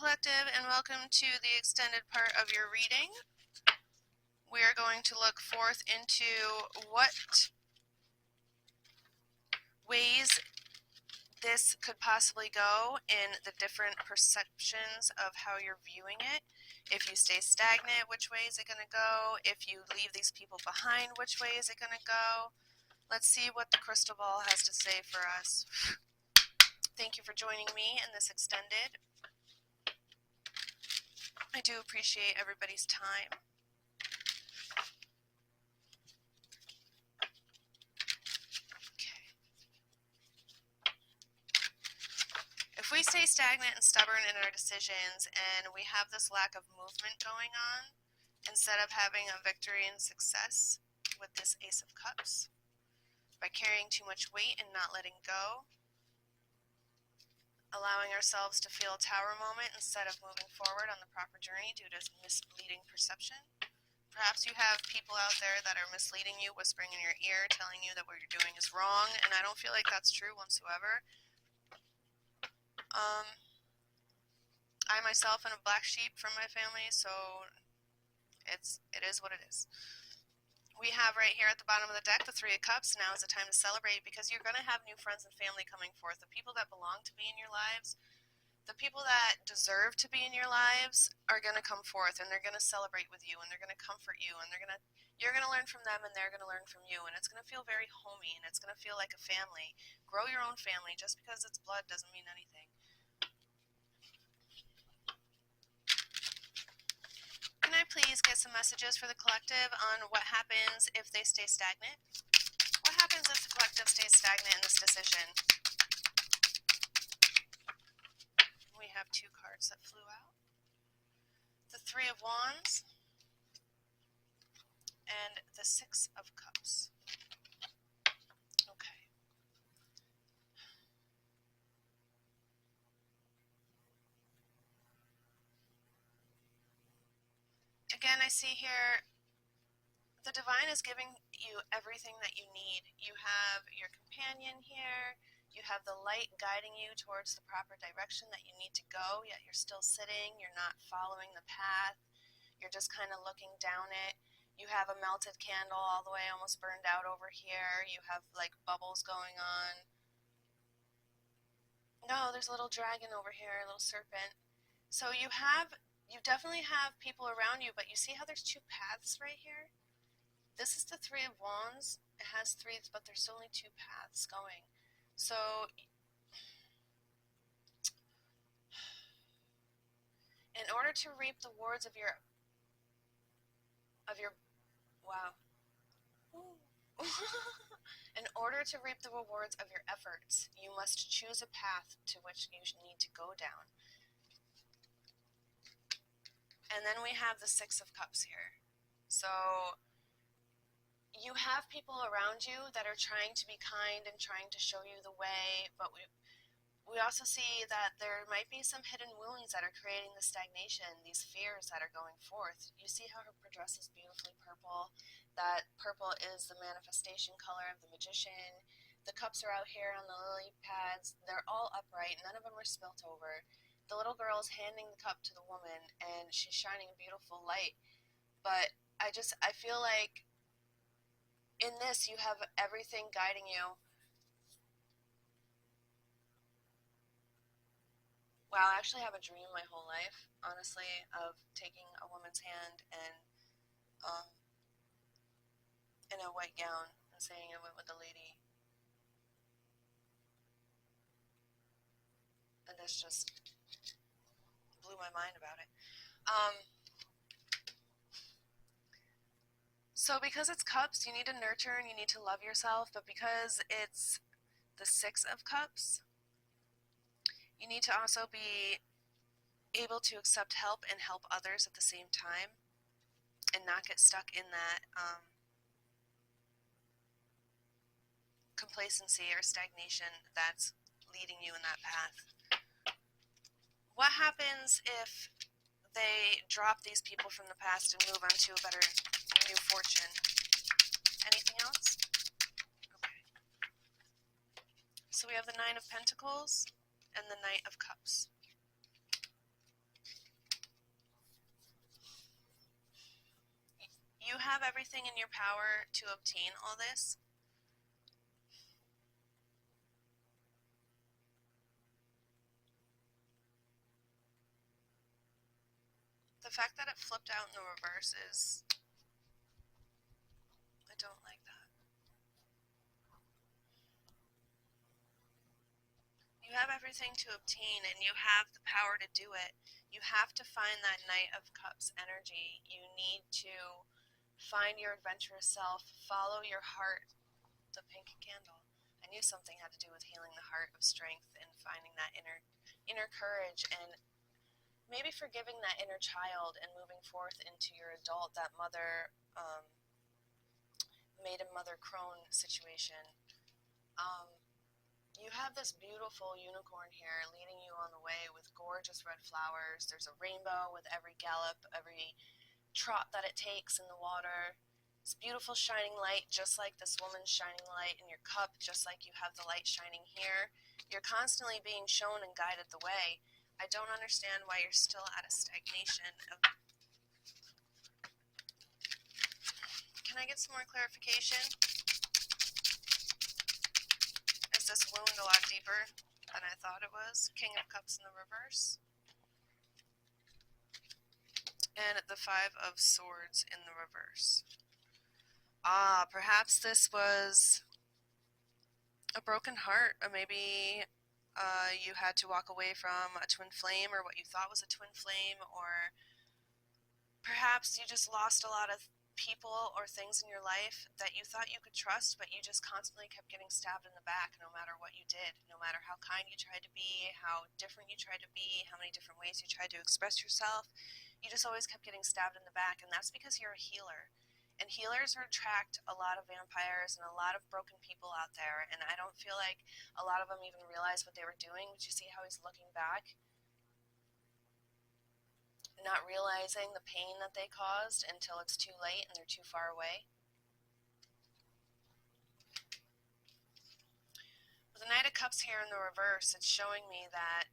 Collective, and welcome to the extended part of your reading. We are going to look forth into what ways this could possibly go in the different perceptions of how you're viewing it. If you stay stagnant, which way is it going to go? If you leave these people behind, which way is it going to go? Let's see what the crystal ball has to say for us. Thank you for joining me in this extended. I do appreciate everybody's time. Okay. If we stay stagnant and stubborn in our decisions and we have this lack of movement going on, instead of having a victory and success with this Ace of Cups, by carrying too much weight and not letting go, allowing ourselves to feel a tower moment instead of moving forward on the proper journey due to misleading perception. Perhaps you have people out there that are misleading you, whispering in your ear, telling you that what you're doing is wrong, and I don't feel like that's true whatsoever. I myself am a black sheep from my family, so it is what it is. We have right here at the bottom of the deck the Three of Cups. Now is the time to celebrate because you're going to have new friends and family coming forth. The people that belong to be in your lives, the people that deserve to be in your lives are going to come forth, and they're going to celebrate with you, and they're going to comfort you, and you're going to learn from them, and they're going to learn from you, and it's going to feel very homey, and it's going to feel like a family. Grow your own family. Just because it's blood doesn't mean anything. Can I please get some messages for the collective on what happens if they stay stagnant? What happens if the collective stays stagnant in this decision? We have two cards that flew out. The Three of Wands and the Six of Cups. Okay. Again, I see here the divine is giving you everything that you need. You have your companion here. You have the light guiding you towards the proper direction that you need to go, yet you're still sitting. You're not following the path. You're just kind of looking down it. You have a melted candle all the way almost burned out over here. You have like bubbles going on. No, there's a little dragon over here, a little serpent. So you definitely have people around you, but you see how there's two paths right here? This is the Three of Wands. It has three, but there's only two paths going. So in order to reap the rewards of your wow. In order to reap the rewards of your efforts, you must choose a path to which you need to go down. And then we have the Six of Cups here. So you have people around you that are trying to be kind and trying to show you the way, but we also see that there might be some hidden wounds that are creating the stagnation, these fears that are going forth. You see how her dress is beautifully purple? That purple is the manifestation color of the magician. The cups are out here on the lily pads. They're all upright. None of them are spilt over. The little girl is handing the cup to the woman, and she's shining a beautiful light. But I feel like in this you have everything guiding you. Wow, I actually have a dream my whole life, honestly, of taking a woman's hand and in a white gown and saying I went with a lady. And this just blew my mind about it. So because it's cups, you need to nurture and you need to love yourself, but because it's the Six of Cups, you need to also be able to accept help and help others at the same time and not get stuck in that complacency or stagnation that's leading you in that path. What happens if they drop these people from the past and move on to a better new fortune? Anything else? Okay. So we have the Nine of Pentacles and the Knight of Cups. have everything in your power to obtain all this. The fact that it flipped out in the reverse is, I don't like that. You have everything to obtain, and you have the power to do it. You have to find that Knight of Cups energy. You need to find your adventurous self, follow your heart. The pink candle. I knew something had to do with healing the heart of strength and finding that inner courage, and maybe forgiving that inner child and moving forth into your adult, that mother, maiden mother crone situation. You have this beautiful unicorn here leading you on the way with gorgeous red flowers. There's a rainbow with every gallop, every trot that it takes in the water. This beautiful shining light, just like this woman's shining light in your cup, just like you have the light shining here. You're constantly being shown and guided the way. I don't understand why you're still at a stagnation of... Can I get some more clarification? Is this wound a lot deeper than I thought it was? King of Cups in the reverse. And the Five of Swords in the reverse. Ah, perhaps this was a broken heart, or maybe you had to walk away from a twin flame, or what you thought was a twin flame, or perhaps you just lost a lot of people or things in your life that you thought you could trust, but you just constantly kept getting stabbed in the back no matter what you did, no matter how kind you tried to be, how different you tried to be, how many different ways you tried to express yourself. You just always kept getting stabbed in the back, and that's because you're a healer. And healers attract a lot of vampires and a lot of broken people out there, and I don't feel like a lot of them even realized what they were doing. But you see how he's looking back? Not realizing the pain that they caused until it's too late and they're too far away. With the Knight of Cups here in the reverse, it's showing me that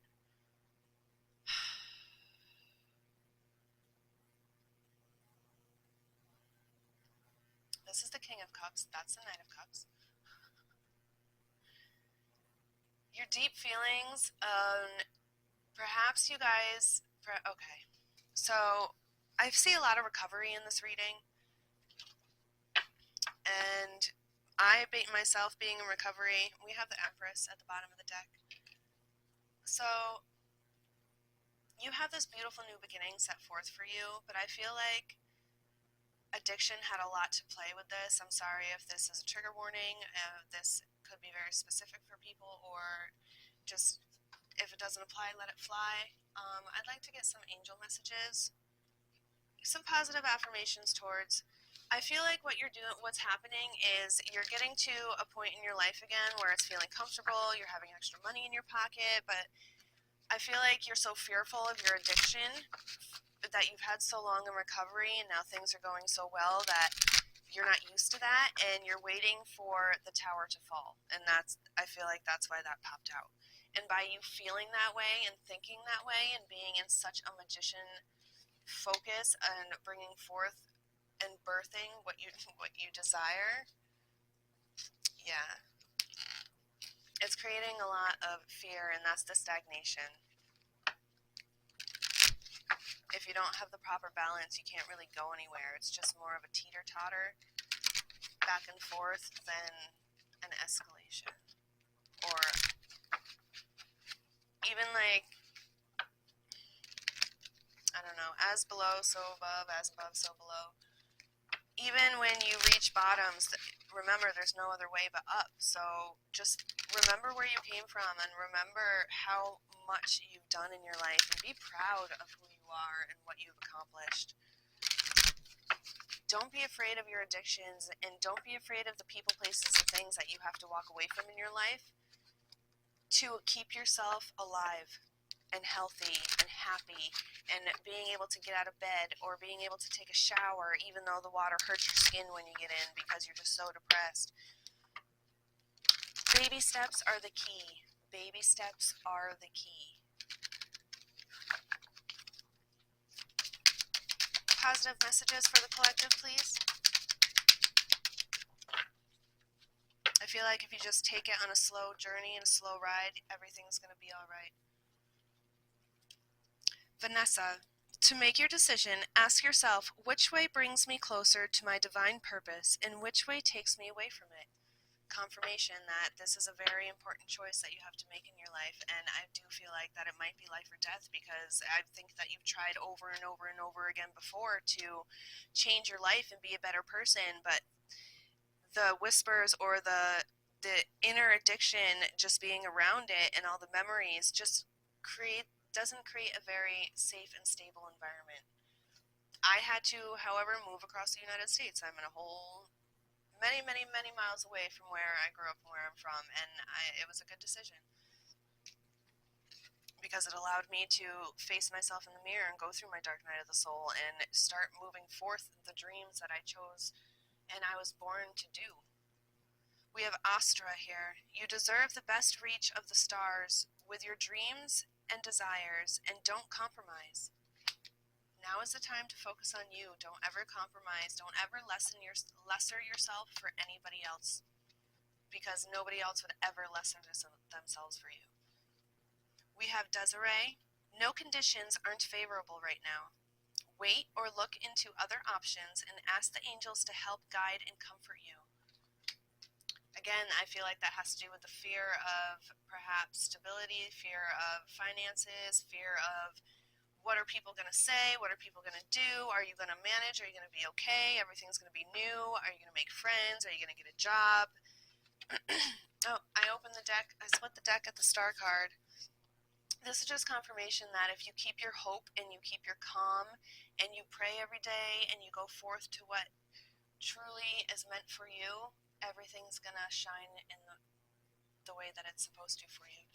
this is the King of Cups, that's the Knight of Cups. Your deep feelings, perhaps you guys, okay. So, I see a lot of recovery in this reading, and I myself being in recovery. We have the Empress at the bottom of the deck. So, you have this beautiful new beginning set forth for you, but I feel like addiction had a lot to play with this. I'm sorry if this is a trigger warning. This could be very specific for people, or just if it doesn't apply, let it fly. I'd like to get some angel messages, some positive affirmations towards. I feel like what you're doing, what's happening is you're getting to a point in your life again where it's feeling comfortable, you're having extra money in your pocket, but I feel like you're so fearful of your addiction that you've had so long in recovery, and now things are going so well that you're not used to that, and you're waiting for the tower to fall. And I feel like that's why that popped out. And by you feeling that way and thinking that way and being in such a magician focus and bringing forth and birthing what you desire, yeah, it's creating a lot of fear, and that's the stagnation. If you don't have the proper balance, you can't really go anywhere. It's just more of a teeter-totter, back and forth, than an escalation. Or even like, I don't know, as below, so above, as above, so below. Even when you reach bottoms, remember there's no other way but up. So just remember where you came from, and remember how much you've done in your life, and be proud of who you are and what you've accomplished. Don't be afraid of your addictions, and don't be afraid of the people, places, and things that you have to walk away from in your life to keep yourself alive and healthy and happy, and being able to get out of bed, or being able to take a shower even though the water hurts your skin when you get in because you're just so depressed. Baby steps are the key. Baby steps are the key. Positive messages for the collective, please. feel like if you just take it on a slow journey and a slow ride, everything's going to be all right. Vanessa, to make your decision, ask yourself, which way brings me closer to my divine purpose and which way takes me away from it? Confirmation that this is a very important choice that you have to make in your life, and I do feel like that it might be life or death, because I think that you've tried over and over and over again before to change your life and be a better person, but the whispers or the inner addiction, just being around it and all the memories, just doesn't create a very safe and stable environment. I had to, however, move across the United States. I'm in a whole many, many, many miles away from where I grew up and where I'm from, and it was a good decision because it allowed me to face myself in the mirror and go through my dark night of the soul and start moving forth the dreams that I chose and I was born to do. We have Astra here. You deserve the best reach of the stars with your dreams and desires, and don't compromise. Now is the time to focus on you. Don't ever compromise. Don't ever lesser yourself for anybody else, because nobody else would ever lessen themselves for you. We have Desiree. No conditions aren't favorable right now. Wait or look into other options and ask the angels to help guide and comfort you. Again, I feel like that has to do with the fear of perhaps stability, fear of finances, fear of what are people going to say? What are people going to do? Are you going to manage? Are you going to be okay? Everything's going to be new. Are you going to make friends? Are you going to get a job? Oh, I opened the deck. I split the deck at the star card. This is just confirmation that if you keep your hope and you keep your calm and you pray every day and you go forth to what truly is meant for you, everything's going to shine in the way that it's supposed to for you.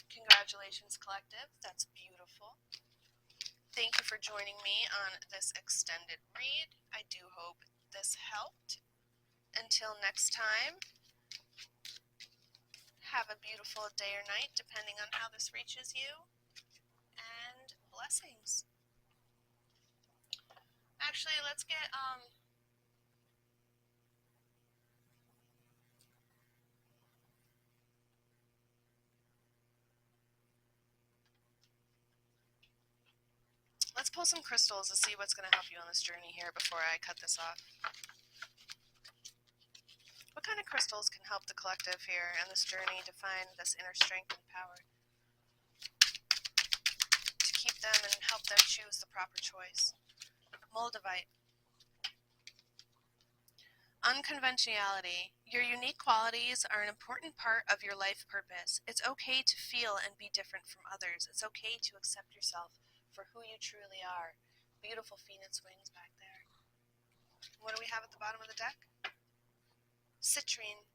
Congratulations, collective. That's beautiful. Thank you for joining me on this extended read. I do hope this helped. Until next time, have a beautiful day or night, depending on how this reaches you, and blessings. Actually, let's get, let's pull some crystals to see what's going to help you on this journey here before I cut this off. What kind of crystals can help the collective here in this journey to find this inner strength and power? To keep them and help them choose the proper choice. Moldavite. Unconventionality. Your unique qualities are an important part of your life purpose. It's okay to feel and be different from others. It's okay to accept yourself for who you truly are. Beautiful phoenix wings back there. What do we have at the bottom of the deck? Citrine.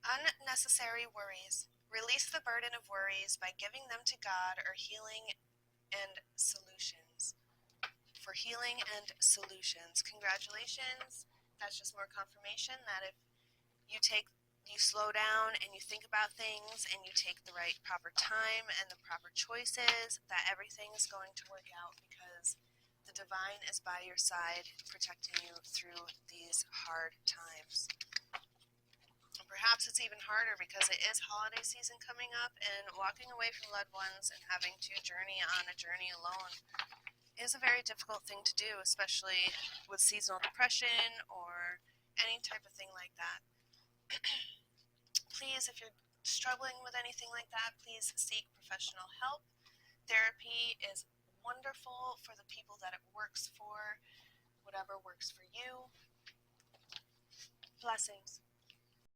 Unnecessary worries. Release the burden of worries by giving them to God or healing and solutions. For healing and solutions. Congratulations. That's just more confirmation that if you slow down and you think about things and you take the right proper time and the proper choices, that everything is going to work out, because the divine is by your side, protecting you through these hard times. Perhaps it's even harder because it is holiday season coming up, and walking away from loved ones and having to journey on a journey alone is a very difficult thing to do, especially with seasonal depression or any type of thing like that. Please, if you're struggling with anything like that, please seek professional help. Therapy is wonderful for the people that it works for, whatever works for you. Blessings.